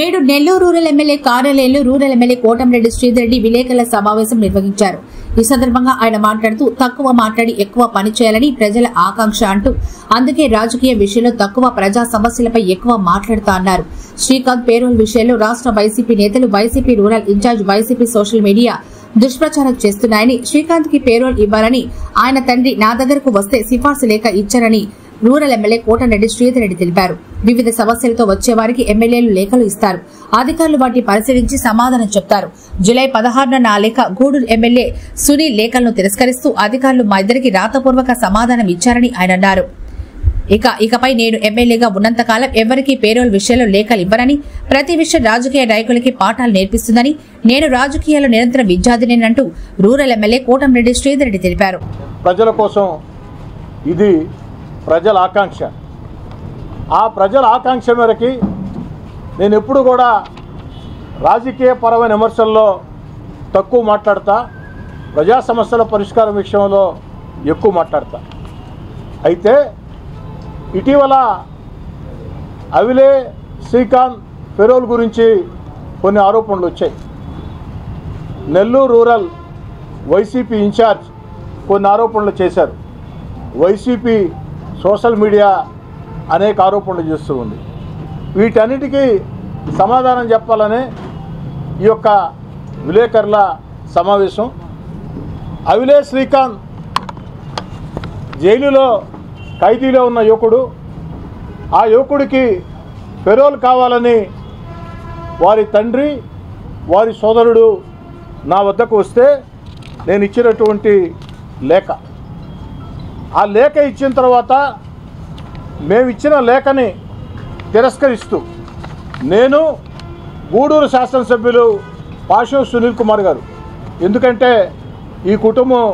నేడు Nellore rural MLA కార్యాలయంలో rural MLA Kotamreddy Sridhar Reddy విలేకరుల సమావేశం నిర్వహించారు. ఈ సందర్భంగా ఆయన మాట్లాడుతూ తక్కువ మాట్లాడి ఎక్కువ పని చేయాలని ప్రజల ఆకాంక్ష అంటూ అందుకే రాజకీయ విషయంలో తక్కువ ప్రజా సమస్యలపై ఎక్కువ మాట్లాడుతా అన్నారు. శ్రీకాంత్ పేరోల్ విషయంలో రాష్ట్ర వైసీపీ నేతలు YCP rural incharge YCP social media దుష్ప్రచారం చేస్తున్నాయని, శ్రీకాంత్ కి పేరోల్ ఇవ్వాలని ఆయన తండ్రి నా దగ్గరకు వస్తే సిఫార్సు లేఖ ఇచ్చారని రూరల్ ఎమ్మెల్యే కోటంరెడ్డి శ్రీధర్ రెడ్డి తెలిపారు. వివిధ సమస్యలతో వచ్చేవారికి ఎమ్మెల్యేలు లేఖలు ఇస్తారు. అధికారులు వాటిని పరిశీలించి సమాధానం చెప్తారు. జూలై 16న నా లేఖ గూడూరు ఎమ్మెల్యే సునీల్ లేఖలను తిరస్కరిస్తూ అధికారులు మా ఇద్దరికి రాతపూర్వక సమాధానం ఇచ్చారని ఆయన అన్నారు. ఇకపై నేను ఎమ్మెల్యేగా ఉన్నంతకాలం ఎవరికీ పేరోల్ విషయంలో లేఖలు ఇవ్వరని, ప్రతి విషయం రాజకీయ నాయకులకి పాఠాలు నేర్పిస్తుందని, నేను రాజకీయాల్లో నిరంతరం విద్యార్థినేనంటూ రూరల్ ఎమ్మెల్యే కోటంరెడ్డి శ్రీధర్ రెడ్డి తెలిపారు. ప్రజల కోసం ఇది ప్రజల ఆకాంక్ష. ఆ ప్రజల ఆకాంక్ష మేరకి నేను ఎప్పుడు కూడా రాజకీయపరమైన విమర్శల్లో తక్కువ మాట్లాడతా, ప్రజా సమస్యల పరిష్కారం విషయంలో ఎక్కువ మాట్లాడతా. అయితే ఇటీవల అవిలే శ్రీకాంత్ ఫెరోల్ గురించి కొన్ని ఆరోపణలు వచ్చాయి. నెల్లూరు రూరల్ వైసీపీ ఇన్ఛార్జ్ కొన్ని ఆరోపణలు చేశారు. వైసీపీ సోషల్ మీడియా అనేక ఆరోపణలు చేస్తూ ఉంది. వీటన్నిటికీ సమాధానం చెప్పాలనే ఈ యొక్క విలేకరుల సమావేశం. అవిలే శ్రీకాంత్ జైలులో ఖైదీలో ఉన్న యువకుడు. ఆ యువకుడికి పెరోల్ కావాలని వారి తండ్రి, వారి సోదరుడు నా వద్దకు వస్తే నేను ఇచ్చినటువంటి లేఖ, ఆ లేఖ ఇచ్చిన తర్వాత మేము ఇచ్చిన లేఖని తిరస్కరిస్తూ నేను గూడూరు శాసనసభ్యులు పాషం సునీల్ కుమార్ గారు, ఎందుకంటే ఈ కుటుంబం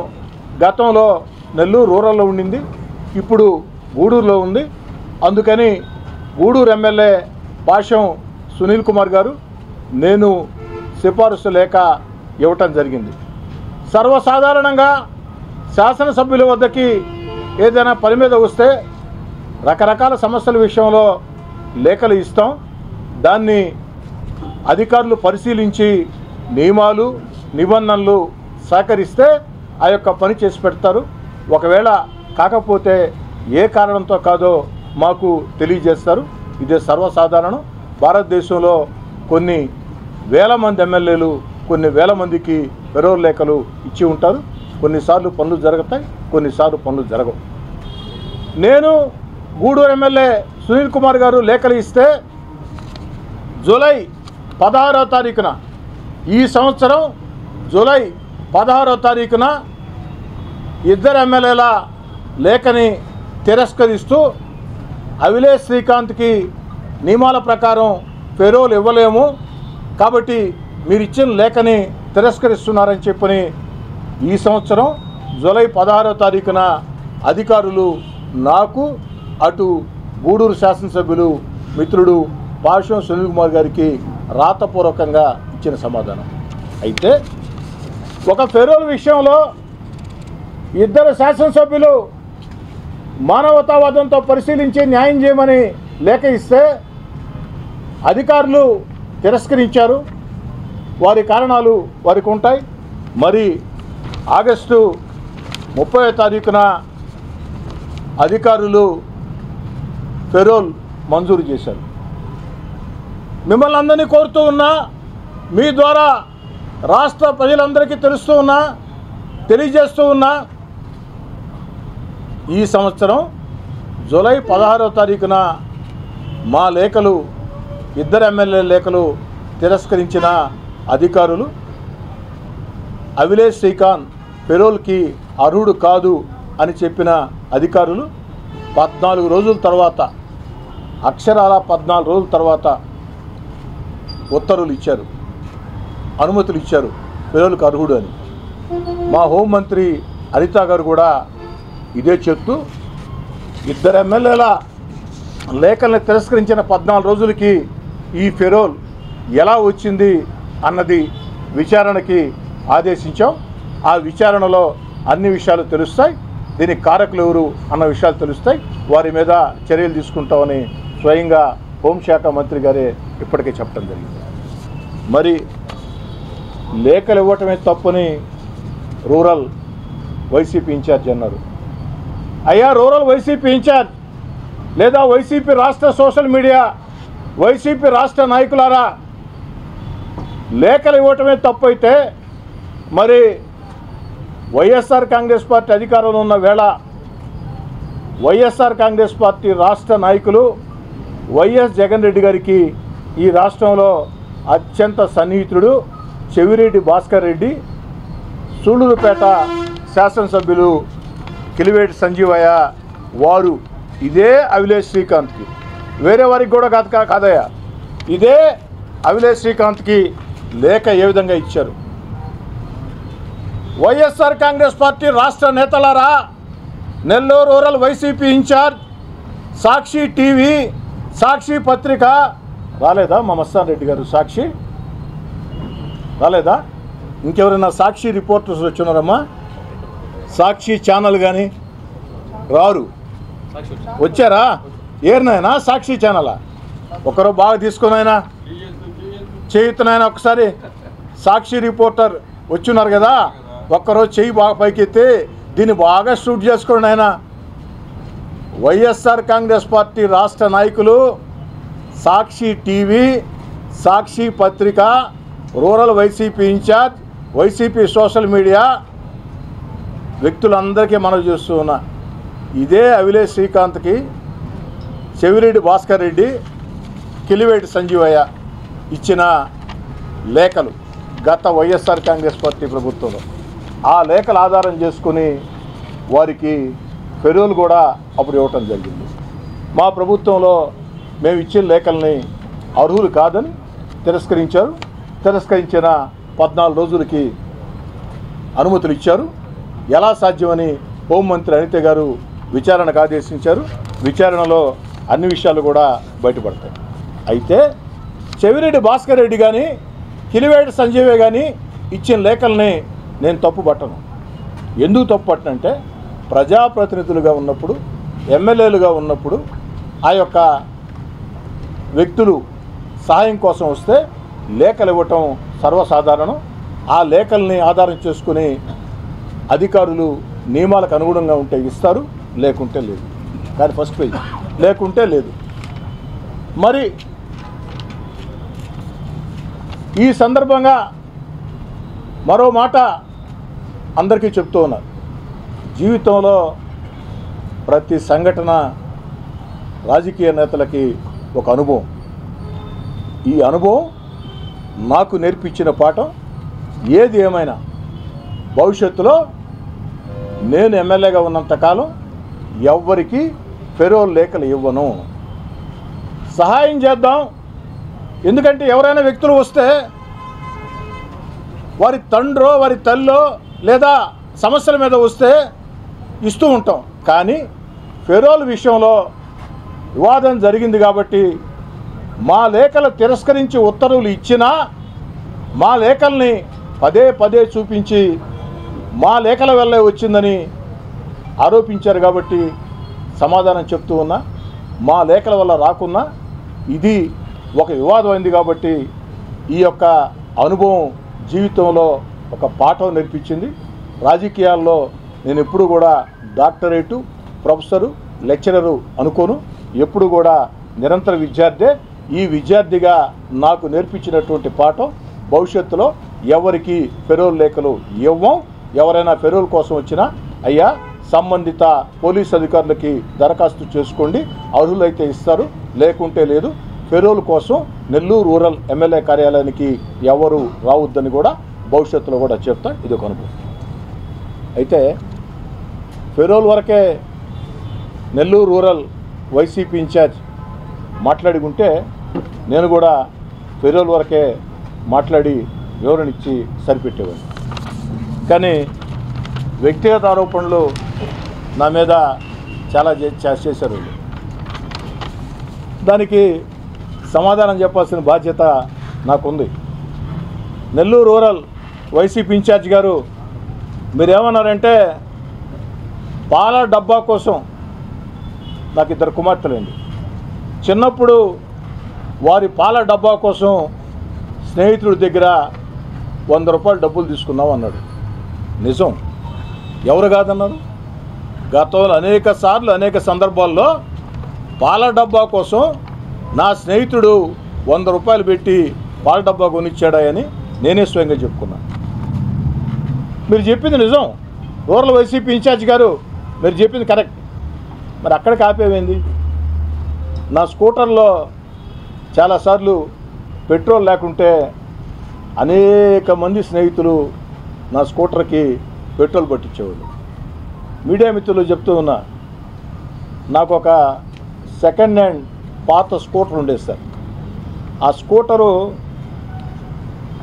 గతంలో నెల్లూరు రూరల్లో ఉండింది, ఇప్పుడు గూడూరులో ఉంది, అందుకని గూడూరు ఎమ్మెల్యే పాషం సునీల్ కుమార్ గారు నేను సిఫారసు లేఖ ఇవ్వటం జరిగింది. సర్వసాధారణంగా శాసనసభ్యుల వద్దకి ఏదైనా పని మీద వస్తే రకరకాల సమస్యల విషయంలో లేఖలు ఇస్తాం. దాన్ని అధికారులు పరిశీలించి నియమాలు నిబంధనలు సహకరిస్తే ఆ యొక్క పని చేసి పెడతారు. ఒకవేళ కాకపోతే ఏ కారణంతో కాదో మాకు తెలియజేస్తారు. ఇదే సర్వసాధారణం. భారతదేశంలో కొన్ని వేల మంది ఎమ్మెల్యేలు కొన్ని వేల మందికి పెరోల్ లేఖలు ఇచ్చి ఉంటారు. కొన్నిసార్లు పనులు జరుగుతాయి, కొన్నిసార్లు పనులు జరగవు. నేను గూడూరు ఎమ్మెల్యే సునీల్ కుమార్ గారు లేఖలు ఇస్తే జూలై 16వ తారీఖున, ఈ సంవత్సరం జూలై 16వ తారీఖున ఇద్దరు ఎమ్మెల్యేల లేఖని తిరస్కరిస్తూ అవిలే శ్రీకాంత్కి నియమాల ప్రకారం పెరోల్ ఇవ్వలేము కాబట్టి మీరు ఇచ్చిన లేఖని తిరస్కరిస్తున్నారని చెప్పని ఈ సంవత్సరం జూలై 16వ తారీఖున అధికారులు నాకు, అటు గూడూరు శాసనసభ్యులు మిత్రుడు పాషం సునీల్ కుమార్ గారికి రాతపూర్వకంగా ఇచ్చిన సమాధానం. అయితే ఒక ఫెరోల్ విషయంలో ఇద్దరు శాసనసభ్యులు మానవతావాదంతో పరిశీలించి న్యాయం చేయమని లేఖ ఇస్తే అధికారులు తిరస్కరించారు. వారి కారణాలు వారికి ఉంటాయి. మరి ఆగస్టు 30వ తారీఖున అధికారులు పెరోల్ మంజూరు చేశారు. మిమ్మల్ని అందరినీ కోరుతూ ఉన్నా, మీ ద్వారా రాష్ట్ర ప్రజలందరికీ తెలియజేస్తూ ఉన్నా, ఈ సంవత్సరం జూలై 16వ తారీఖున మా లేఖలు, ఇద్దరు ఎమ్మెల్యే లేఖలు తిరస్కరించిన అధికారులు అవిలే శ్రీకాంత్ పెరోల్కి అర్హుడు కాదు అని చెప్పిన అధికారులు 14 రోజుల తర్వాత, అక్షరాల 14 రోజుల తర్వాత ఉత్తర్వులు ఇచ్చారు, అనుమతులు ఇచ్చారు పెరోల్కి అర్హుడు అని. మా హోంమంత్రి అనిత గారు కూడా ఇదే చెప్తూ ఇద్దరు ఎమ్మెల్యేల లేఖల్ని తిరస్కరించిన 14 రోజులకి ఈ పెరోల్ ఎలా వచ్చింది అన్నది విచారణకి ఆదేశించాం. ఆ విచారణలో అన్ని విషయాలు తెలుస్తాయి. దీనికి కారకులు ఎవరు అన్న విషయాలు తెలుస్తాయి. వారి మీద చర్యలు తీసుకుంటామని స్వయంగా హోంశాఖ మంత్రి గారే ఇప్పటికే చెప్పడం జరిగింది. మరి లేఖలు ఇవ్వటమే తప్పని రూరల్ వైసీపీ ఇన్ఛార్జ్ అన్నారు. అయ్యా, రూరల్ వైసీపీ ఇన్ఛార్జ్ లేదా వైసీపీ రాష్ట్ర సోషల్ మీడియా, వైసీపీ రాష్ట్ర నాయకులారా, లేఖలు ఇవ్వటమే తప్పు అయితే మరి వైఎస్ఆర్ కాంగ్రెస్ పార్టీ అధికారంలో ఉన్న వేళ వైఎస్ఆర్ కాంగ్రెస్ పార్టీ రాష్ట్ర నాయకులు వైఎస్ జగన్ రెడ్డి గారికి ఈ రాష్ట్రంలో అత్యంత సన్నిహితుడు చెవిరెడ్డి భాస్కర్ రెడ్డి, సూళ్లూరుపేట శాసనసభ్యులు కిలివేటి సంజీవయ్య వారు ఇదే అవిలేష్ శ్రీకాంత్కి, వేరే వారికి కూడా కాదయ్యా, ఇదే అవిలేష్ శ్రీకాంత్కి లేఖ ఏ విధంగా ఇచ్చారు? వైఎస్ఆర్ కాంగ్రెస్ పార్టీ రాష్ట్ర నేతలారా, నెల్లూరు రూరల్ వైసీపీ ఇన్ఛార్జ్, సాక్షి టీవీ, సాక్షి పత్రిక రాలేదా? మా మస్తాన్ రెడ్డి గారు సాక్షి రాలేదా? ఇంకెవరైనా సాక్షి రిపోర్టర్స్ వచ్చినారమ్మా? సాక్షి ఛానల్ కానీ రారు, వచ్చారా? ఏరినాయనా సాక్షి ఛానల్ ఒకరు బాగా తీసుకున్నాయనా చేయుతున్నాయన ఒకసారి సాక్షి రిపోర్టర్ వచ్చున్నారు కదా, ఒక్కరోజు చెయ్యి బాగా పైకెత్తి దీన్ని బాగా షూట్ చేసుకోండి ఆయన. వైఎస్ఆర్ కాంగ్రెస్ పార్టీ రాష్ట్ర నాయకులు, సాక్షి టీవీ, సాక్షి పత్రిక, rural YCP incharge, YCP social media వ్యక్తులందరికీ మనం చూస్తూ ఉన్నా, ఇదే అవిలేష్ శ్రీకాంత్కి చెవిరెడ్డి భాస్కర్ రెడ్డి, కిలివేటి సంజీవయ్య ఇచ్చిన లేఖలు గత వైఎస్ఆర్ కాంగ్రెస్ పార్టీ ప్రభుత్వంలో. ఆ లేఖలు ఆధారం చేసుకుని వారికి ఫెరోల్ కూడా అప్పుడు ఇవ్వటం జరిగింది. మా ప్రభుత్వంలో మేము ఇచ్చిన లేఖల్ని అర్హులు కాదని తిరస్కరించారు. తిరస్కరించిన 14 రోజులకి అనుమతులు ఇచ్చారు. ఎలా సాధ్యమని హోంమంత్రి అనిత గారు విచారణకు ఆదేశించారు. విచారణలో అన్ని విషయాలు కూడా బయటపడతాయి. అయితే చెవిరెడ్డి భాస్కర్ రెడ్డి కానీ కిలివేటి సంజీవే కానీ ఇచ్చిన లేఖల్ని నేను తప్పు పట్టను. ఎందుకు తప్పు పట్టనంటే, ప్రజాప్రతినిధులుగా ఉన్నప్పుడు, ఎమ్మెల్యేలుగా ఉన్నప్పుడు ఆ యొక్క వ్యక్తులు సహాయం కోసం వస్తే లేఖలు ఇవ్వటం సర్వసాధారణం. ఆ లేఖల్ని ఆధారం చేసుకుని అధికారులు నియమాలకు అనుగుణంగా ఉంటే ఇస్తారు, లేకుంటే లేదు. కానీ ఫస్ట్ పేజ్ లేకుంటే లేదు. మరి ఈ సందర్భంగా మరో మాట అందరికీ చెప్తూ ఉన్నారు. జీవితంలో ప్రతి సంఘటన రాజకీయ నేతలకి ఒక అనుభవం. ఈ అనుభవం నాకు నేర్పించిన పాఠం, ఏది ఏమైనా భవిష్యత్తులో నేను ఎమ్మెల్యేగా ఉన్నంతకాలం ఎవ్వరికి ఫెరోల్ లేఖలు ఇవ్వను. సహాయం చేద్దాం. ఎందుకంటే ఎవరైనా వ్యక్తులు వస్తే వారి తండ్రో వారి తల్లో లేదా సమస్యల మీద వస్తే ఇస్తూ ఉంటాం. కానీ ఫెరోల్ విషయంలో వివాదం జరిగింది కాబట్టి మా లేఖలు తిరస్కరించి ఉత్తర్వులు ఇచ్చినా మా లేఖల్ని పదే పదే చూపించి మా లేఖల వల్లే వచ్చిందని ఆరోపించారు కాబట్టి సమాధానం చెప్తూ ఉన్నా. మా లేఖల వల్ల రాకున్నా ఇది ఒక వివాదం అయింది కాబట్టి ఈ యొక్క అనుభవం జీవితంలో ఒక పాఠం నేర్పించింది. రాజకీయాల్లో నేను ఎప్పుడు కూడా డాక్టరేటు, ప్రొఫెసరు, లెక్చరరు అనుకోను. ఎప్పుడు కూడా నిరంతర విద్యార్థే. ఈ విద్యార్థిగా నాకు నేర్పించినటువంటి పాఠం, భవిష్యత్తులో ఎవరికి ఫెరోల్ లేఖలు ఇవ్వం. ఎవరైనా ఫెరోల్ కోసం వచ్చినా అయ్యా సంబంధిత పోలీస్ అధికారులకి దరఖాస్తు చేసుకోండి, అర్హులైతే ఇస్తారు, లేకుంటే లేదు. ఫెరోల్ కోసం నెల్లూరు రూరల్ ఎమ్మెల్యే కార్యాలయానికి ఎవరు రావద్దని కూడా భవిష్యత్తులో కూడా చెప్తా. ఇది ఒక అనుభవం. అయితే ఫెరోల్ వరకే నెల్లూరు రూరల్ వైసీపీ ఇన్ఛార్జ్ మాట్లాడుకుంటే నేను కూడా ఫెరోల్ వరకే మాట్లాడి వివరణ ఇచ్చి సరిపెట్టేవాడిని. కానీ వ్యక్తిగత ఆరోపణలు నా మీద చాలా చేశారు. దానికి సమాధానం చెప్పాల్సిన బాధ్యత నాకుంది. నెల్లూరు రూరల్ వైసీపీ ఇన్ఛార్జ్ గారు మీరేమన్నారంటే, పాల డబ్బా కోసం, నాకు 2 కుమార్తెలండి, చిన్నప్పుడు వారి పాల డబ్బా కోసం స్నేహితుడి దగ్గర 100 రూపాయలు డబ్బులు తీసుకున్నాం అన్నాడు. నిజం. ఎవరు కాదన్నారు? గతంలో అనేక సార్లు అనేక సందర్భాల్లో పాల డబ్బా కోసం నా స్నేహితుడు 100 రూపాయలు పెట్టి పాల డబ్బా కొనిచ్చాడని నేనే స్వయంగా చెప్పుకున్నాను. మీరు చెప్పింది నిజం. రూరల్ వైసీపీ ఇన్ఛార్జ్ గారు మీరు చెప్పింది కరెక్ట్. మరి అక్కడికి ఆపేమైంది? నా స్కూటర్లో చాలాసార్లు పెట్రోల్ లేకుంటే అనేక మంది స్నేహితులు నా స్కూటర్కి పెట్రోల్ పట్టించేవాళ్ళు. మీడియా మిత్రులు చెప్తూ ఉన్నా, నాకు ఒక సెకండ్ హ్యాండ్ పాత స్కూటర్ ఉండేది సార్. ఆ స్కూటరు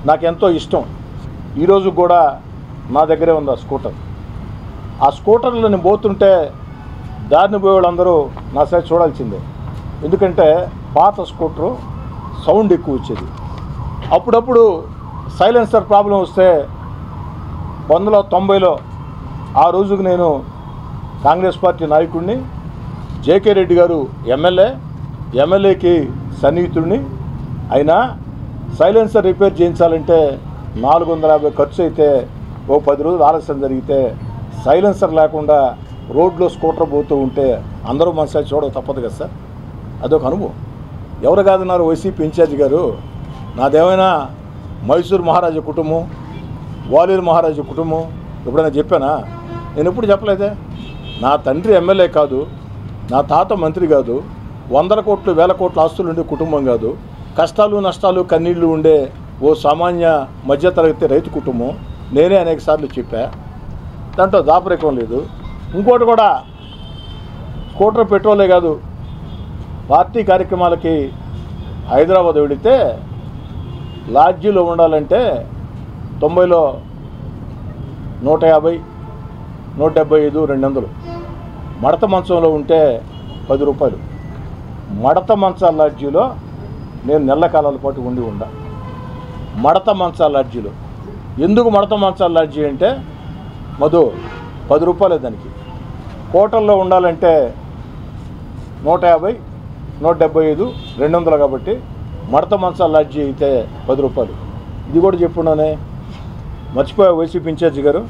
నాకెంతో ఇష్టం. ఈరోజు కూడా నా దగ్గరే ఉంది ఆ స్కూటర్. ఆ స్కూటర్లో నేను పోతుంటే దారిని పోయే వాళ్ళందరూ నా సైడ్ చూడాల్సిందే. ఎందుకంటే పాత స్కూటరు సౌండ్ ఎక్కువ వచ్చేది. అప్పుడప్పుడు సైలెన్సర్ ప్రాబ్లం వస్తే 1990లో ఆ రోజుకు నేను కాంగ్రెస్ పార్టీ నాయకుడిని, జేకే రెడ్డి గారు ఎమ్మెల్యేకి సన్నిహితుడిని. అయినా సైలెన్సర్ రిపేర్ చేయించాలంటే 450 ఖర్చు అయితే, ఓ 10 రోజులు ఆలస్యం జరిగితే సైలెన్సర్ లేకుండా రోడ్లో స్కూటర్ పోతూ ఉంటే అందరూ మన సైడ్ చూడక తప్పదు కదా సార్. అదొక అనుభవం. ఎవరు కాదన్నారు వైసీపీ ఇన్ఛార్జ్ గారు? నాదేమైనా మైసూర్ మహారాజా కుటుంబం, గ్వాలియర్ మహారాజా కుటుంబం ఎప్పుడైనా చెప్పానా? నేను ఎప్పుడు చెప్పలేదే. నా తండ్రి ఎమ్మెల్యే కాదు, నా తాత మంత్రి కాదు, 100 కోట్లు 1000 కోట్ల ఆస్తులు ఉండే కుటుంబం కాదు, కష్టాలు నష్టాలు కన్నీళ్లు ఉండే ఓ సామాన్య మధ్యతరగతి రైతు కుటుంబం. నేనే అనేక సార్లు చెప్పా, దాంట్లో దాపరికం లేదు. ఇంకోటి కూడా, స్కూటర్ పెట్రోలే కాదు, పార్టీ కార్యక్రమాలకి హైదరాబాద్ వెళితే లాడ్జీలో ఉండాలంటే 90లో 150, 175, 200. మడత మంచంలో ఉంటే 10 రూపాయలు. మడత మంచాల లాడ్జీలో నేను నెల కాలాల పాటు ఉండా. మడత మంచాల లాడ్జీలో. ఎందుకు మడత మంచాల లాడ్జీ అంటే మధు 10 రూపాయలు దానికి. హోటల్లో ఉండాలంటే 150, 175, 200 కాబట్టి మడత మంచాల లాడ్జీ అయితే 10 రూపాయలు. ఇది కూడా చెప్పున్నానే, మర్చిపోయా వైసీపీ ఇన్ఛార్జి గారు.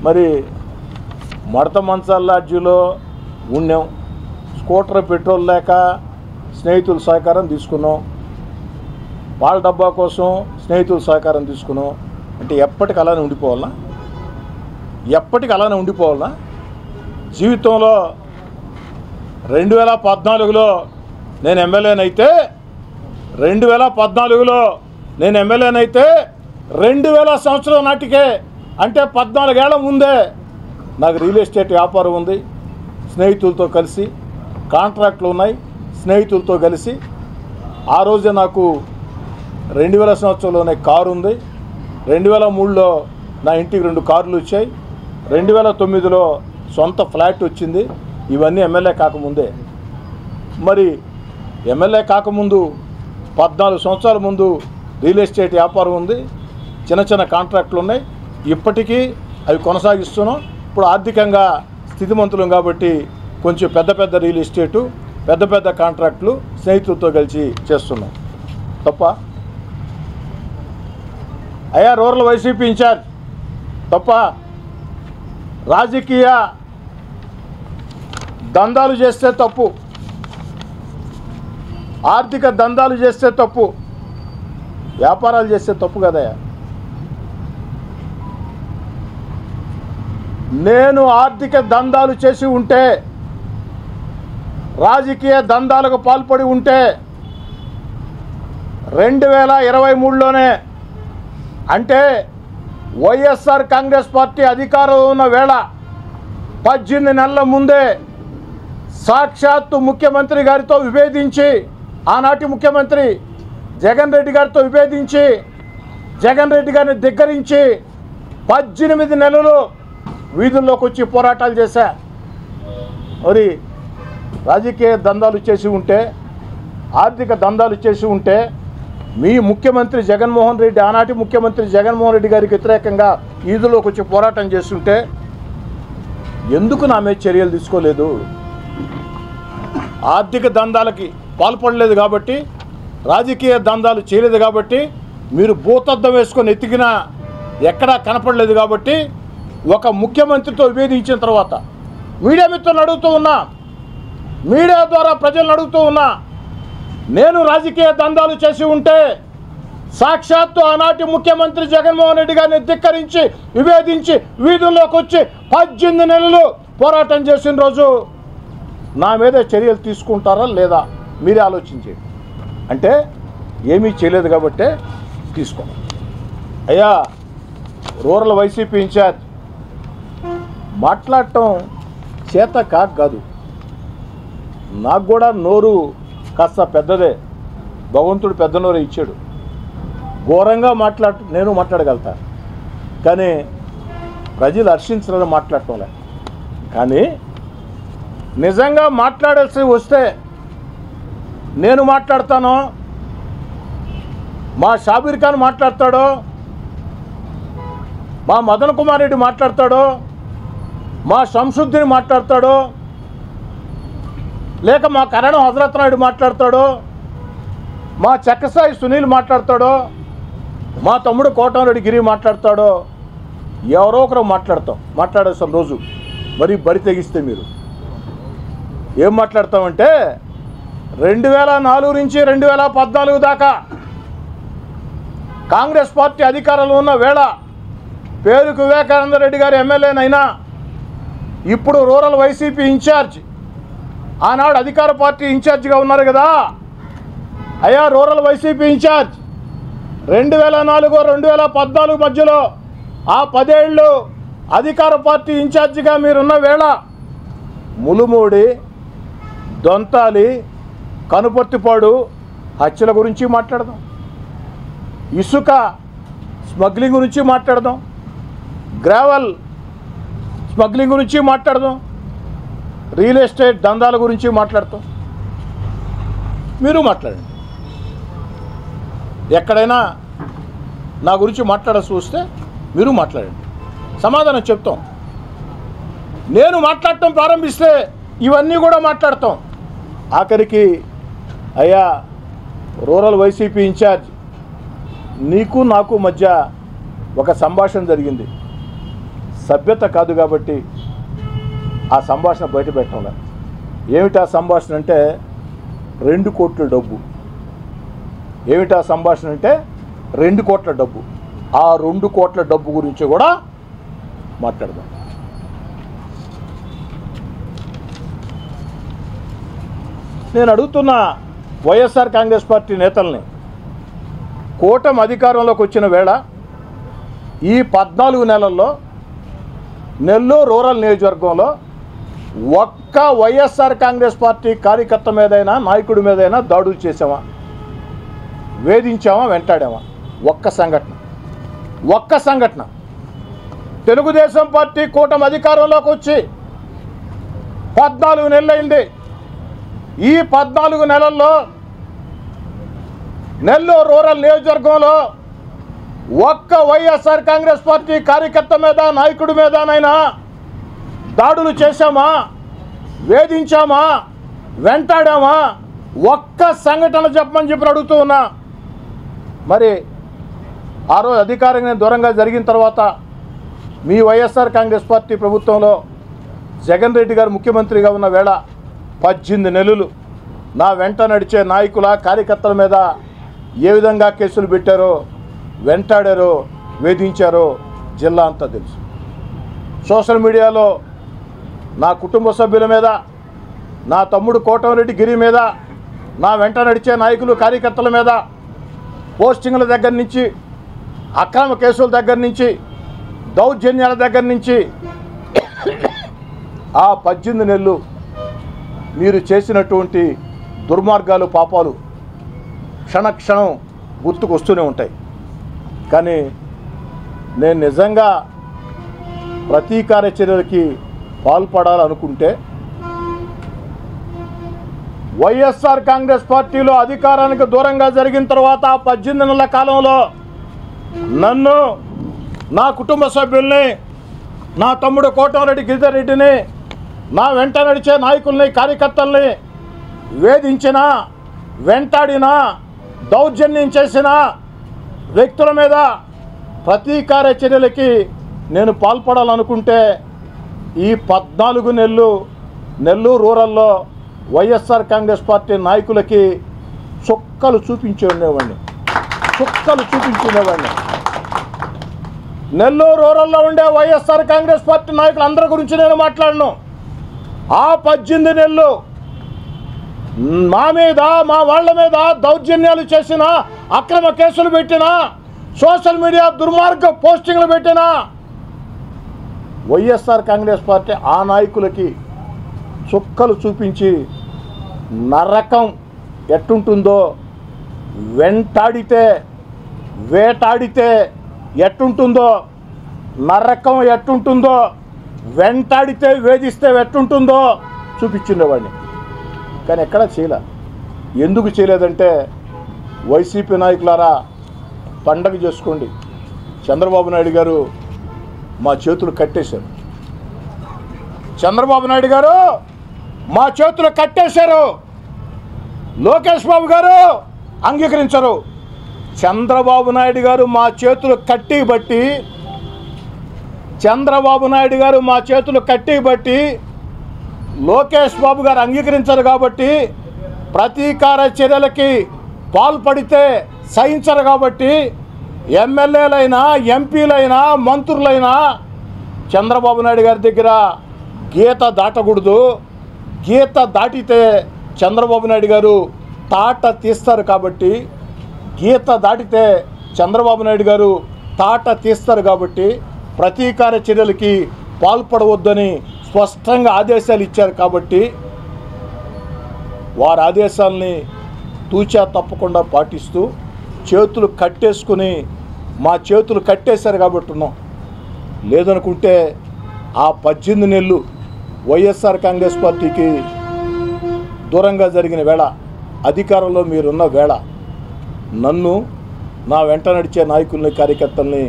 మరి మడత మంచాల లాడ్జీలో ఉన్నాం, స్కూటర్ పెట్రోల్ లేక స్నేహితుల సహకారం తీసుకున్నాం, పాల డబ్బా కోసం స్నేహితుల సహకారం తీసుకున్నాం. అంటే ఎప్పటికి అలానే ఉండిపోవాలనా? ఎప్పటికి అలానే ఉండిపోవాలనా? జీవితంలో 2014లో నేను ఎమ్మెల్యేనైతే 2000 సంవత్సరం నాటికే, అంటే 14 ఏళ్ల ముందే నాకు రియల్ ఎస్టేట్ వ్యాపారం ఉంది. స్నేహితులతో కలిసి కాంట్రాక్ట్లు ఉన్నాయి, స్నేహితులతో కలిసి. ఆ రోజే నాకు 2000 సంవత్సరంలోనే కారు ఉంది. 2003లో నా ఇంటికి 2 కార్లు వచ్చాయి. 2009లో సొంత ఫ్లాట్ వచ్చింది. ఇవన్నీ ఎమ్మెల్యే కాకముందే. మరి ఎమ్మెల్యే కాకముందు 14 సంవత్సరాల ముందు రియల్ ఎస్టేట్ వ్యాపారం ఉంది, చిన్న చిన్న కాంట్రాక్ట్లు ఉన్నాయి. ఇప్పటికీ అవి కొనసాగిస్తున్నాం. ఇప్పుడు ఆర్థికంగా స్థితిమంతులం కాబట్టి కొంచెం పెద్ద రియల్ ఎస్టేటు, పెద్ద కాంట్రాక్టులు స్నేహితులతో కలిసి చేస్తున్నాం. తప్ప అయ్యా రూరల్ వైసీపీ ఇన్ఛార్జ్ తప్ప? రాజకీయ దందాలు చేస్తే తప్పు, ఆర్థిక దందాలు చేస్తే తప్పు, వ్యాపారాలు చేస్తే తప్పు కదయ్యా. నేను ఆర్థిక దందాలు చేసి ఉంటే, రాజకీయ దందాలకు పాల్పడి ఉంటే 2023లోనే, అంటే వైఎస్ఆర్ కాంగ్రెస్ పార్టీ అధికారంలో ఉన్న వేళ 18 నెలల ముందే సాక్షాత్తు ముఖ్యమంత్రి గారితో విభేదించి, ఆనాటి ముఖ్యమంత్రి జగన్ రెడ్డి గారితో విభేదించి, జగన్ రెడ్డి గారిని ధిక్కరించి 18 నెలలు వీధుల్లోకి వచ్చి పోరాటాలు చేశా. మరి రాజకీయ దందాలు చేసి ఉంటే, ఆర్థిక దందాలు చేసి ఉంటే, మీ ముఖ్యమంత్రి జగన్మోహన్ రెడ్డి, ఆనాటి ముఖ్యమంత్రి జగన్మోహన్ రెడ్డి గారికి వ్యతిరేకంగా వీధుల్లోకి వచ్చి పోరాటం చేస్తుంటే ఎందుకు నా మీద చర్యలు తీసుకోలేదు? ఆర్థిక దందాలకి పాల్పడలేదు కాబట్టి రాజకీయ దందాలు చేయలేదు కాబట్టి, మీరు భూతద్దం వేసుకొని ఎతికినా ఎక్కడా కనపడలేదు కాబట్టి, ఒక ముఖ్యమంత్రితో విభేదించిన తర్వాత మీడియా మిత్రులను అడుగుతూ ఉన్నా, మీడియా ద్వారా ప్రజలను అడుగుతూ ఉన్నా, నేను రాజకీయ దందాలు చేసి ఉంటే సాక్షాత్తు ఆనాటి ముఖ్యమంత్రి జగన్మోహన్ రెడ్డి గారిని ధిక్కరించి విభేదించి వీధుల్లోకి వచ్చి 18 నెలలు పోరాటం చేసిన రోజు నా మీద చర్యలు తీసుకుంటారా లేదా మీరే ఆలోచించేది. అంటే ఏమీ చేయలేదు కాబట్టే తీసుకోండి. అయ్యా రూరల్ వైసీపీ ఇన్ఛార్జ్ మాట్లాడటం చేత కాదు, నాకు కూడా నోరు కాస్త పెద్దదే, భగవంతుడు పెద్ద నోరు ఇచ్చాడు, ఘోరంగా నేను మాట్లాడగలుగుతా, కానీ ప్రజలు హర్షించాలని మాట్లాడటం లేదు. కానీ నిజంగా మాట్లాడాల్సి వస్తే నేను మాట్లాడతాను, మా షాబీర్ ఖాన్ మాట్లాడతాడో, మా మదన్ కుమార్ రెడ్డి మాట్లాడతాడో, మా శంసుద్దీన్ మాట్లాడతాడో, లేక మా కరణం హజరత్ నాయుడు మాట్లాడతాడో, మా చక్కసాయి సునీల్ మాట్లాడతాడో, మా తమ్ముడు కోటంరెడ్డి గిరి మాట్లాడతాడో, ఎవరో ఒకరు మాట్లాడేస్తాం రోజు. మరి బరి తెగిస్తే మీరు ఏం మాట్లాడతామంటే 2004 నుంచి 2014 దాకా కాంగ్రెస్ పార్టీ అధికారంలో ఉన్న వేళ పేరుకు వివేకానంద రెడ్డి గారు ఎమ్మెల్యేనైనా ఇప్పుడు రూరల్ వైసీపీ ఇన్ఛార్జ్, ఆనాడు అధికార పార్టీ ఇన్ఛార్జిగా ఉన్నారు కదా. అయ్యా రూరల్ వైసీపీ ఇన్ఛార్జ్ 2004-2014 మధ్యలో ఆ 10 ఏళ్ళు అధికార పార్టీ ఇన్ఛార్జిగా మీరున్న వేళ ములుమూడి, దొంతాలి, కనుపర్తిపాడు హత్యల గురించి మాట్లాడదాం, ఇసుక స్మగ్లింగ్ గురించి మాట్లాడదాం, గ్రావెల్ స్మగ్లింగ్ గురించి మాట్లాడదాం, రియల్ ఎస్టేట్ దందాల గురించి మాట్లాడతాం. మీరు మాట్లాడండి. ఎక్కడైనా నా గురించి మాట్లాడాల్సి వస్తే మీరు మాట్లాడండి, సమాధానం చెప్తాం. నేను మాట్లాడటం ప్రారంభిస్తే ఇవన్నీ కూడా మాట్లాడతాం. ఆఖరికి అయ్యా రూరల్ వైసీపీ ఇన్ఛార్జ్, నీకు నాకు మధ్య ఒక సంభాషణ జరిగింది, సభ్యత కాదు కాబట్టి ఆ సంభాషణ బయట పెట్టడం. ఏమిటా సంభాషణ అంటే 2 కోట్ల డబ్బు. ఏమిటా సంభాషణ అంటే 2 కోట్ల డబ్బు. ఆ 2 కోట్ల డబ్బు గురించి కూడా మాట్లాడదాం. నేను అడుగుతున్న వైఎస్ఆర్ కాంగ్రెస్ పార్టీ నేతల్ని, కూటమి అధికారంలోకి వచ్చిన వేళ ఈ 14 నెలల్లో నెల్లూరు రూరల్ నియోజకవర్గంలో ఒక్క వైఎస్ఆర్ కాంగ్రెస్ పార్టీ కార్యకర్త మీదైనా నాయకుడి మీదైనా దాడులు చేసామా, వేధించామా, వెంటాడామా? ఒక్క సంఘటన. తెలుగుదేశం పార్టీ కూటమి అధికారంలోకి వచ్చి 14 నెలలైంది. ఈ 14 నెలల్లో నెల్లూరు రూరల్ నియోజకవర్గంలో ఒక్క వైఎస్ఆర్ కాంగ్రెస్ పార్టీ కార్యకర్త మీద నాయకుడి మీదనైనా దాడులు చేశామా, వేధించామా, వెంటాడామా? ఒక్క సంఘటన చెప్పమని అడుగుతూ ఉన్నా. మరి ఆ రోజు అధికారంగా దూరంగా జరిగిన తర్వాత మీ వైఎస్ఆర్ కాంగ్రెస్ పార్టీ ప్రభుత్వంలో జగన్ రెడ్డి గారు ముఖ్యమంత్రిగా ఉన్న వేళ 18 నెలలు నా వెంట నడిచే నాయకుల కార్యకర్తల మీద ఏ విధంగా కేసులు పెట్టారో, వెంటాడారో, వేధించారో జిల్లా అంతా తెలుసు. సోషల్ మీడియాలో నా కుటుంబ సభ్యుల మీద, నా తమ్ముడు కోటంరెడ్డి గిరి మీద, నా వెంట నడిచే నాయకులు కార్యకర్తల మీద పోస్టింగ్ల దగ్గర నుంచి, అక్రమ కేసుల దగ్గర నుంచి, దౌర్జన్యాల దగ్గర నుంచి ఆ 18 నెలలు మీరు చేసినటువంటి దుర్మార్గాలు, పాపాలు క్షణక్షణం గుర్తుకు వస్తూనే ఉంటాయి. కానీ నేను నిజంగా ప్రతీకార చర్యలకి పాల్పడాలనుకుంటే వైఎస్ఆర్ కాంగ్రెస్ పార్టీలో అధికారానికి దూరంగా జరిగిన తర్వాత 18 నెలల కాలంలో నన్ను, నా కుటుంబ సభ్యుల్ని, నా తమ్ముడు కోటంరెడ్డి గిరిధర్ రెడ్డిని, నా వెంట నడిచే నాయకుల్ని, కార్యకర్తల్ని వేధించినా, వెంటాడినా, దౌర్జన్యం చేసిన వ్యక్తుల మీద ప్రతీకార చర్యలకి నేను పాల్పడాలనుకుంటే ఈ 14 నెలలు నెల్లూరు రూరల్లో వైఎస్ఆర్ కాంగ్రెస్ పార్టీ నాయకులకి చుక్కలు చూపించి ఉండేవాడిని. నెల్లూరు రూరల్లో ఉండే వైఎస్ఆర్ కాంగ్రెస్ పార్టీ నాయకులు అందరి గురించి నేను మాట్లాడను. ఆ 18 నెలలు మా మీద, మా వాళ్ళ మీద దౌర్జన్యాలు చేసిన, అక్రమ కేసులు పెట్టిన, సోషల్ మీడియా దుర్మార్గ పోస్టింగ్లు పెట్టిన వైఎస్ఆర్ కాంగ్రెస్ పార్టీ ఆ నాయకులకి చుక్కలు చూపించి నరకం ఎట్టుంటుందో, వేటాడితే ఎట్టుంటుందో, నరకం ఎట్టుంటుందో, వెంటాడితే వేధిస్తే ఎట్టుంటుందో చూపించుండేవాడిని. కానీ ఎక్కడా చేయలే. ఎందుకు చేయలేదంటే, వైసీపీ నాయకులారా పండగ చేసుకోండి, చంద్రబాబు నాయుడు గారు మా చేతులు కట్టేశారు. చంద్రబాబు నాయుడు గారు మా చేతులు కట్టేశారు. లోకేష్ బాబు గారు అంగీకరించరు. చంద్రబాబు నాయుడు గారు మా చేతులు కట్టిబట్టి లోకేష్ బాబు గారు అంగీకరించరు కాబట్టి, ప్రతీకార చర్యలకి పాల్పడితే సహించరు కాబట్టి, ఎమ్మెల్యేలైనా, ఎంపీలైనా, మంత్రులైనా చంద్రబాబు నాయుడు గారి దగ్గర గీత దాటకూడదు. గీత దాటితే చంద్రబాబు నాయుడు గారు తాట తీస్తారు కాబట్టి, ప్రతీకార చర్యలకి పాల్పడవద్దని స్పష్టంగా ఆదేశాలు ఇచ్చారు కాబట్టి, వారి ఆదేశాలని తూచా తప్పకుండా పాటిస్తూ చేతులు కట్టేసుకుని మా చేతులు కట్టేశారు కాబట్టి ఉన్నాం. లేదనుకుంటే ఆ 18 నెలలు వైఎస్ఆర్ కాంగ్రెస్ పార్టీకి దూరంగా జరిగిన వేళ, అధికారంలో మీరున్న వేళ, నన్ను, నా వెంట నడిచే నాయకుల్ని, కార్యకర్తల్ని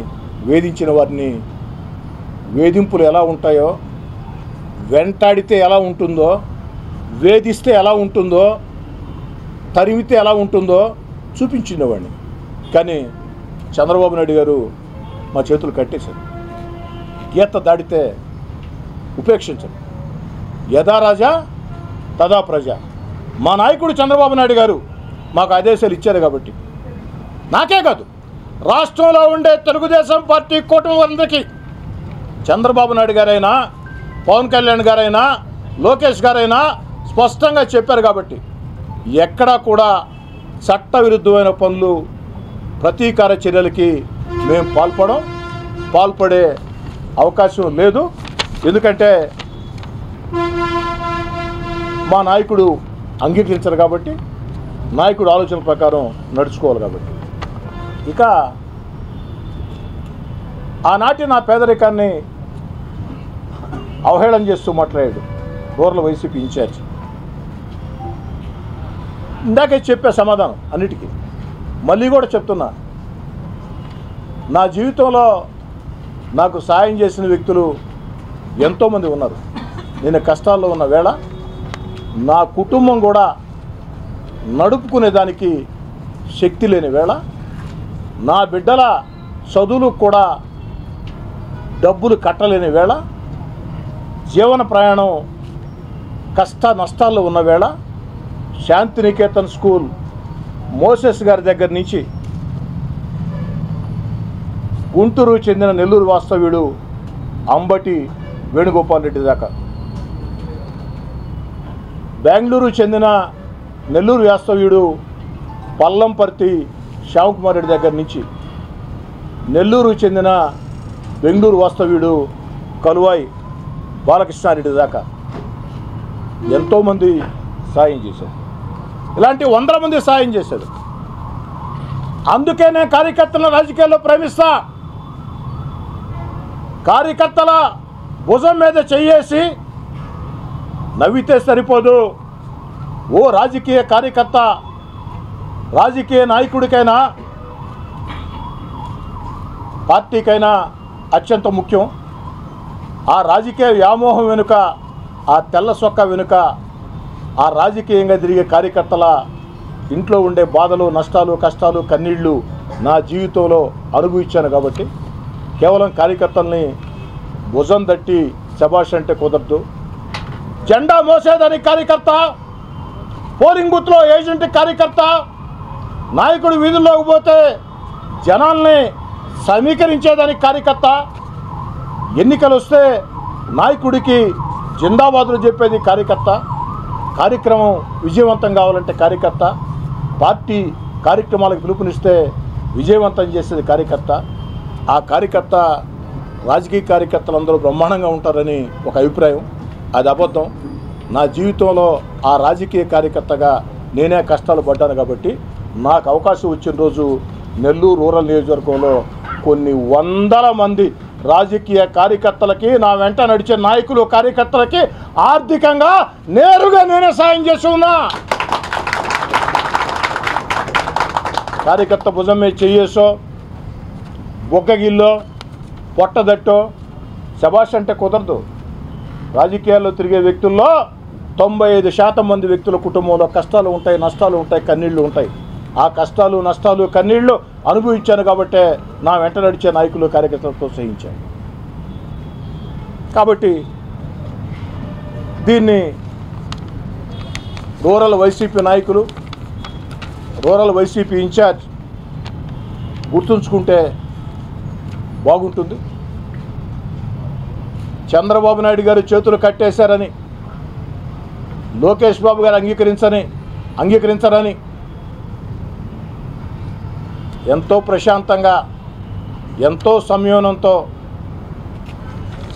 వేధించిన వారిని, వేధింపులు ఎలా ఉంటాయో, వెంటాడితే ఎలా ఉంటుందో, వేధిస్తే ఎలా ఉంటుందో, తరిమితే ఎలా ఉంటుందో చూపించినవాడిని. కానీ చంద్రబాబు నాయుడు గారు మా చేతులు కట్టేశారు. గీత దాడితే ఉపేక్షించరు. యథా రాజా తదా ప్రజ. మా నాయకుడు చంద్రబాబు నాయుడు గారు మాకు ఆదేశాలు ఇచ్చారు కాబట్టి, నాకే కాదు రాష్ట్రంలో ఉండే తెలుగుదేశం పార్టీ కూటమి వాళ్ళకి, చంద్రబాబు నాయుడు గారైనా, పవన్ కళ్యాణ్ గారైనా, లోకేష్ గారైనా స్పష్టంగా చెప్పారు కాబట్టి, ఎక్కడా కూడా చట్టవిరుద్ధమైన పనులు, ప్రతీకార చర్యలకి మేము పాల్పడే అవకాశం లేదు. ఎందుకంటే మా నాయకుడు అంగీకరించరు కాబట్టి, నాయకుడు ఆలోచన ప్రకారం నడుచుకోవాలి కాబట్టి. ఇక ఆనాటి నా పేదరికాన్ని అవహేళన చేస్తూ మాట్లాడాడు రూరల్ వైసీపీ ఇన్ఛార్జ్. ఇందాకే చెప్పే సమాధానం అన్నిటికీ మళ్ళీ కూడా చెప్తున్నా. నా జీవితంలో నాకు సాయం చేసిన వ్యక్తులు ఎంతోమంది ఉన్నారు. నేను కష్టాల్లో ఉన్న వేళ నా కుటుంబం కూడా నడుపుకునేదానికి శక్తి లేని వేళ, నా బిడ్డల చదువులు కూడా డబ్బులు కట్టలేని వేళ, జీవన ప్రయాణం కష్ట నష్టాల్లో ఉన్న వేళ, శాంతినికేతన్ స్కూల్ మోసెస్ గారి దగ్గర నుంచి గుంటూరు చెందిన నెల్లూరు వాస్తవ్యుడు అంబటి వేణుగోపాల్ రెడ్డి దాకా, బెంగళూరు చెందిన నెల్లూరు వాస్తవ్యుడు పల్లంపర్తి శ్యామకుమార్ రెడ్డి దగ్గర నుంచి, నెల్లూరు చెందిన బెంగళూరు వాస్తవ్యుడు కలువాయి బాలకృష్ణారెడ్డి దాకా ఎంతోమంది సాయం చేశారు. ఇలాంటి 100 మంది సాయం చేశారు. అందుకే నేను కార్యకర్తలను రాజకీయాల్లో ప్రేమిస్తా. కార్యకర్తల భుజం మీద చెయ్యేసి నవ్వితే సరిపోదు. ఓ రాజకీయ కార్యకర్త, రాజకీయ నాయకుడికైనా, పార్టీకైనా అత్యంత ముఖ్యం ఆ రాజకీయ వ్యామోహం వెనుక, ఆ తెల్ల సొక్క వెనుక, ఆ రాజకీయంగా తిరిగే కార్యకర్తల ఇంట్లో ఉండే బాధలు, నష్టాలు, కష్టాలు, కన్నీళ్లు నా జీవితంలో అనుభవించాను కాబట్టి కేవలం కార్యకర్తల్ని భుజం తట్టి శభాష్ అంటే కుదరదు. జెండా మోసేదానికి కార్యకర్త, పోలింగ్ బూత్లో ఏజెంట్ కార్యకర్త, నాయకుడు వీధుల్లోకి పోతే జనాల్ని సమీకరించేదానికి కార్యకర్త, ఎన్నికలు వస్తే నాయకుడికి జిందాబాదులు చెప్పేది కార్యకర్త, కార్యక్రమం విజయవంతం కావాలంటే కార్యకర్త, పార్టీ కార్యక్రమాలకు పిలుపునిస్తే విజయవంతం చేసేది కార్యకర్త. ఆ కార్యకర్త రాజకీయ కార్యకర్తలందరూ బ్రహ్మాండంగా ఉంటారని ఒక అభిప్రాయం. అది అబద్ధం. నా జీవితంలో ఆ రాజకీయ కార్యకర్తగా నేనే కష్టాలు పడ్డాను కాబట్టి నాకు అవకాశం వచ్చిన రోజు నెల్లూరు రూరల్ నియోజకవర్గంలో కొన్ని వందల మంది రాజకీయ కార్యకర్తలకి, నా వెంట నడిచే నాయకులు, కార్యకర్తలకి ఆర్థికంగా నేరుగా నేనే సాయం చేసి ఉన్నా. కార్యకర్త భుజం మీద చెయ్యేసో, బొగ్గగిల్లో, పొట్టదట్టో శభాష్ అంటే కుదరదు. రాజకీయాల్లో తిరిగే వ్యక్తుల్లో 95% మంది వ్యక్తుల కుటుంబంలో కష్టాలు ఉంటాయి, నష్టాలు ఉంటాయి, కన్నీళ్లు ఉంటాయి. ఆ కష్టాలు, నష్టాలు, కన్నీళ్లు అనుభవించాను కాబట్టే నా వెంట నడిచే నాయకులు, కార్యకర్తలతో సహించాను. కాబట్టి దీన్ని రూరల్ వైసీపీ నాయకులు, రూరల్ వైసీపీ ఇన్ఛార్జ్ గుర్తుంచుకుంటే బాగుంటుంది. చంద్రబాబు నాయుడు గారు చేతులు కట్టేశారని, లోకేష్ బాబు గారు అంగీకరించరని ఎంతో ప్రశాంతంగా, ఎంతో సంయమనంతో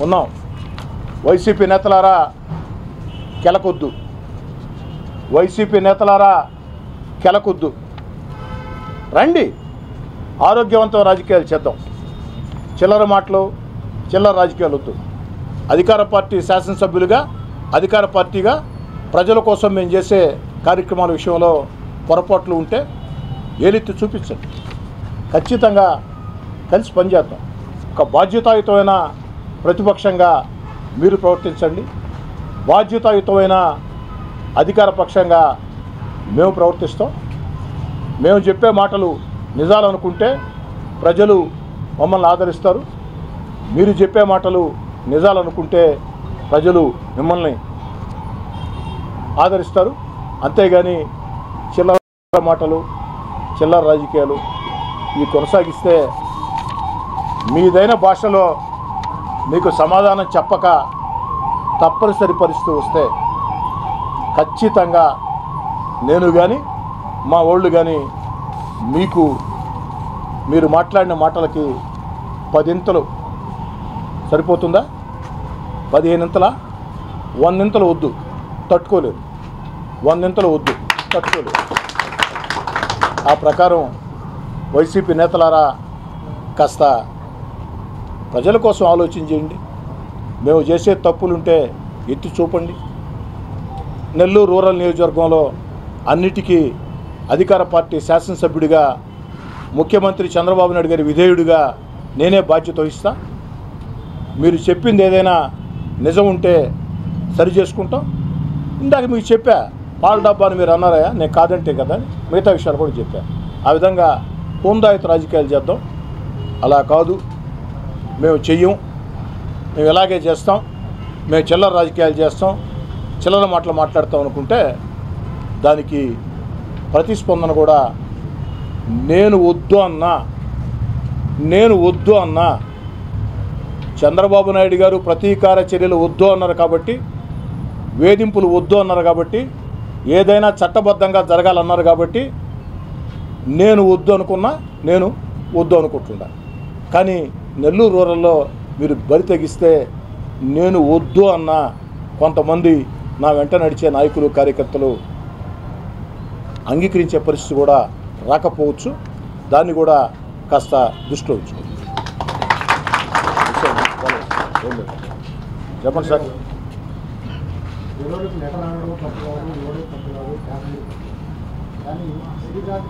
ఉన్నాం. వైసీపీ నేతలారా కెలకొద్దు, వైసీపీ నేతలారా కెలకొద్దు. రండి, ఆరోగ్యవంతం రాజకీయాలు చేద్దాం. చిల్లర మాటలు, చిల్లర రాజకీయాలు వద్దు. అధికార పార్టీ శాసనసభ్యులుగా, అధికార పార్టీగా ప్రజల కోసం మేము చేసే కార్యక్రమాల విషయంలో పొరపాట్లు ఉంటే ఏలెత్తి చూపించండి. ఖచ్చితంగా కలిసి పనిచేద్దాం. ఒక బాధ్యతాయుతమైన ప్రతిపక్షంగా మీరు ప్రవర్తించండి, బాధ్యతాయుతమైన అధికార పక్షంగా మేము ప్రవర్తిస్తాం. మేము చెప్పే మాటలు నిజాలనుకుంటే ప్రజలు మమ్మల్ని ఆదరిస్తారు. మీరు చెప్పే మాటలు నిజాలనుకుంటే ప్రజలు మిమ్మల్ని ఆదరిస్తారు. అంతేగాని చిల్లర మాటలు, చిల్లర రాజకీయాలు ఇవి కొనసాగిస్తే మీదైన భాషలో మీకు సమాధానం చెప్పక తప్పనిసరి పరిస్థితి వస్తే ఖచ్చితంగా నేను కానీ, మా వాళ్ళు కానీ మీకు మీరు మాట్లాడిన మాటలకి 10 సరిపోతుందా? 15 100 వద్దు, తట్టుకోలేదు. 100 వద్దు, తట్టుకోలేదు. ఆ ప్రకారం వైసీపీ నేతలారా కాస్త ప్రజల కోసం ఆలోచన చేయండి. మేము చేసే తప్పులుంటే ఎత్తి చూపండి. నెల్లూరు రూరల్ నియోజకవర్గంలో అన్నిటికీ అధికార పార్టీ శాసనసభ్యుడిగా, ముఖ్యమంత్రి చంద్రబాబు నాయుడు గారి విధేయుడిగా నేనే బాధ్యత వహిస్తా. మీరు చెప్పింది ఏదైనా నిజం ఉంటే సరి చేసుకుంటాం. ఇందాక మీకు చెప్పా, పాల డబ్బాని మీరు అన్నారా, నేను కాదంటే కదా, మిగతా విషయాలు కూడా చెప్పా. ఆ విధంగా హోందాయుత రాజకీయాలు చేద్దాం. అలా కాదు, మేము చెయ్యం, మేము ఇలాగే చేస్తాం, మేము చిల్లర రాజకీయాలు చేస్తాం, చిల్లర మాటలు మాట్లాడతాం అనుకుంటే దానికి ప్రతిస్పందన కూడా నేను వద్దు అన్నా చంద్రబాబు నాయుడు గారు ప్రతీకార చర్యలు వద్దు అన్నారు కాబట్టి, వేధింపులు వద్దు అన్నారు కాబట్టి, ఏదైనా చట్టబద్ధంగా జరగాలన్నారు కాబట్టి నేను వద్దు అనుకున్నా, నేను వద్దు అనుకుంటున్నా. కానీ నెల్లూరు రూరల్లో మీరు బరి తెగిస్తే నేను వద్దు అన్న కొంతమంది నా వెంట నడిచే నాయకులు, కార్యకర్తలు అంగీకరించే పరిస్థితి కూడా రాకపోవచ్చు. దాన్ని కూడా కాస్త దృష్టిలో ఉంచుకోండి. చెప్పండి సార్. శ్రీకాంత్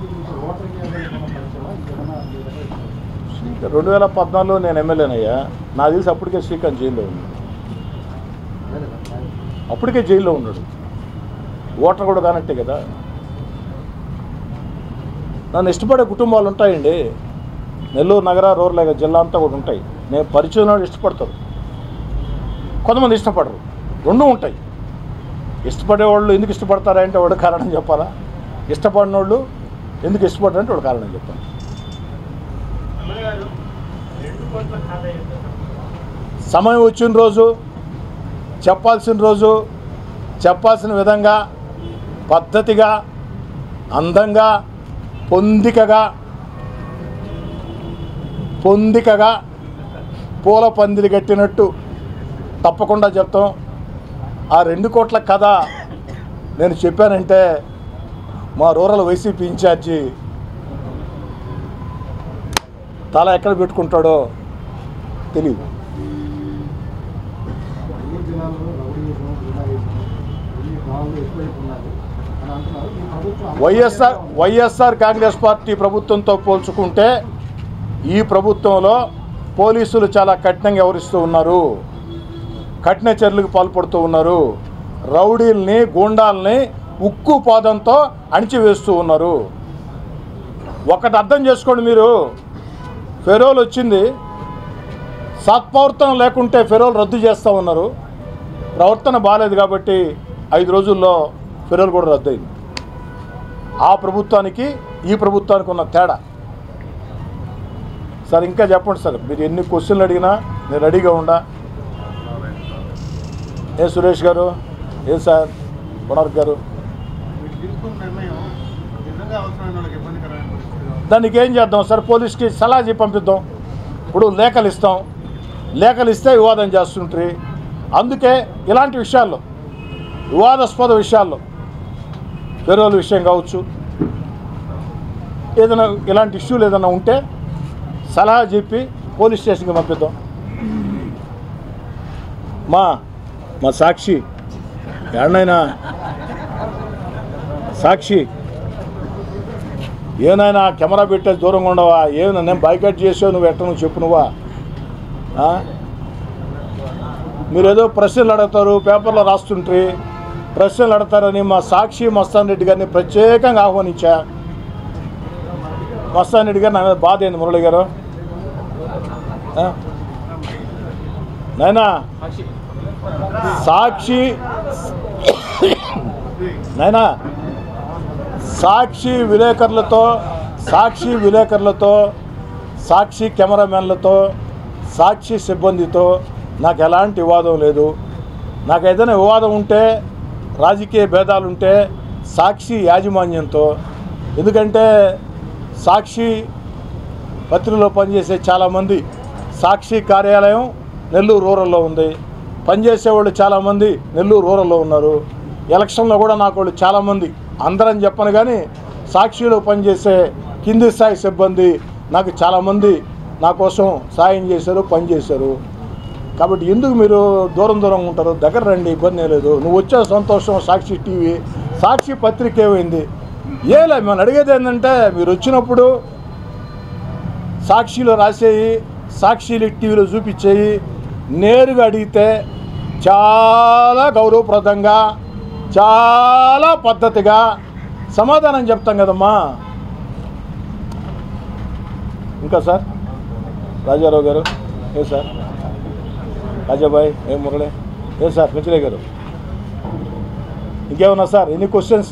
2014లో నేను ఎమ్మెల్యేనయ్యా. నాకు తెలిసి అప్పటికే శ్రీకాంత్ జైల్లో ఉన్నాడు. అప్పటికే జైల్లో ఉన్నాడు. ఓటర్ కూడా కానట్టే కదా. నన్ను ఇష్టపడే కుటుంబాలు ఉంటాయండి. నెల్లూరు నగర రూరల్ జిల్లా అంతా కూడా ఉంటాయి. నేను పరిచయం వాళ్ళు ఇష్టపడతారు, కొంతమంది ఇష్టపడరు, రెండు ఉంటాయి. ఇష్టపడేవాళ్ళు ఎందుకు ఇష్టపడతారంటే వాడు కారణం చెప్పాలా, ఇష్టపడిన వాళ్ళు ఎందుకు ఇష్టపడతారంటే వాడు కారణం చెప్పాలి. సమయం వచ్చిన రోజు చెప్పాల్సిన రోజు చెప్పాల్సిన విధంగా పద్ధతిగా అందంగా పొందికగా పూల పందిరి కట్టినట్టు తప్పకుండా చెప్తాం. ఆ 2 కోట్ల కథ నేను చెప్పానంటే మా రూరల్ వైసీపీ ఇన్ఛార్జి తల ఎక్కడ పెట్టుకుంటాడో తెలియదు. వైఎస్ఆర్ కాంగ్రెస్ పార్టీ ప్రభుత్వంతో పోల్చుకుంటే ఈ ప్రభుత్వంలో పోలీసులు చాలా కఠినంగా వ్యవహరిస్తూ ఉన్నారు, కఠిన చర్యలకు పాల్పడుతూ ఉన్నారు. రౌడీల్ని గూండాల్ని ఉక్కు పాదంతో అణిచివేస్తూ ఉన్నారు. ఒకటి అర్థం చేసుకోండి, మీరు ఫెరోల్ వచ్చింది, సత్ప్రవర్తన లేకుంటే ఫెరోల్ రద్దు చేస్తూ ఉన్నారు. ప్రవర్తన బాగాలేదు కాబట్టి 5 రోజుల్లో ఫెరోల్ కూడా రద్దయింది. ఆ ప్రభుత్వానికి ఈ ప్రభుత్వానికి ఉన్న తేడా. సార్ ఇంకా చెప్పండి సార్, మీరు ఎన్ని క్వశ్చన్లు అడిగినా నేను రెడీగా ఉండా. ఏ సురేష్ గారు, ఏ సార్ కొనార్క్ గారు, దానికి ఏం చేద్దాం సార్? పోలీస్కి సలహా చెప్పి పంపిద్దాం. ఇప్పుడు లేఖలు ఇస్తే వివాదం చేస్తుంటారు. అందుకే ఇలాంటి విషయాల్లో, వివాదాస్పద విషయాల్లో, ఫెరోల్ విషయం కావచ్చు, ఏదైనా ఇలాంటి ఇష్యూలు ఏదైనా ఉంటే సలహా చెప్పి పోలీస్ స్టేషన్కి పంపిద్దాం. మా సాక్షి ఎన్నైనా సాక్షి ఏనైనా కెమెరా పెట్టేసి దూరంగా ఉండవా? ఏమైనా నేను బాయ్కట్ చేసావు, నువ్వు ఎట్ట నువ్వు చెప్పు. నువ్వా మీరేదో ప్రశ్నలు అడుగుతారు, పేపర్లో రాస్తుంటారు, ప్రశ్నలు అడతారని మా సాక్షి మస్తాన్ రెడ్డి గారిని ప్రత్యేకంగా ఆహ్వానించా. మస్తాన్ రెడ్డి గారు నా మీద బాధ అయింది. మురళి గారు, నైనా సాక్షి విలేకరులతో, సాక్షి కెమెరామెన్లతో, సాక్షి సిబ్బందితో నాకు ఎలాంటి వివాదం లేదు. నాకు ఏదైనా వివాదం ఉంటే, రాజకీయ భేదాలుంటే సాక్షి యాజమాన్యంతో. ఎందుకంటే సాక్షి పత్రికలో పనిచేసే చాలామంది, సాక్షి కార్యాలయం నెల్లూరు రూరల్లో ఉంది, పనిచేసేవాళ్ళు చాలామంది నెల్లూరు రూరల్లో ఉన్నారు. ఎలక్షన్లో కూడా నాకు వాళ్ళు చాలామంది, అందరని చెప్పను కానీ సాక్షిలో పనిచేసే కింది స్థాయి సిబ్బంది నాకు చాలామంది నా కోసం సాయం చేశారు, పనిచేశారు. కాబట్టి ఎందుకు మీరు దూరంగా ఉంటారు? దగ్గర రండి, ఇబ్బంది లేదు. నువ్వు వచ్చే సంతోషం. సాక్షి టీవీ, సాక్షి పత్రిక ఏమైంది? ఏలే, మేము అడిగేది ఏంటంటే మీరు వచ్చినప్పుడు సాక్షిలో రాసేయి, సాక్షి టీవీలో చూపించేయి, నేరుగా అడిగితే చాలా గౌరవప్రదంగా, చాలా పద్ధతిగా సమాధానం చెప్తాం కదమ్మా. ఇంకా సార్ రాజారావు గారు, ఏ సార్ రాజాబాయ్, ఏ మురళి, ఏ సార్ పెంచలే గారు, ఇంకేమన్నా సార్? Any questions?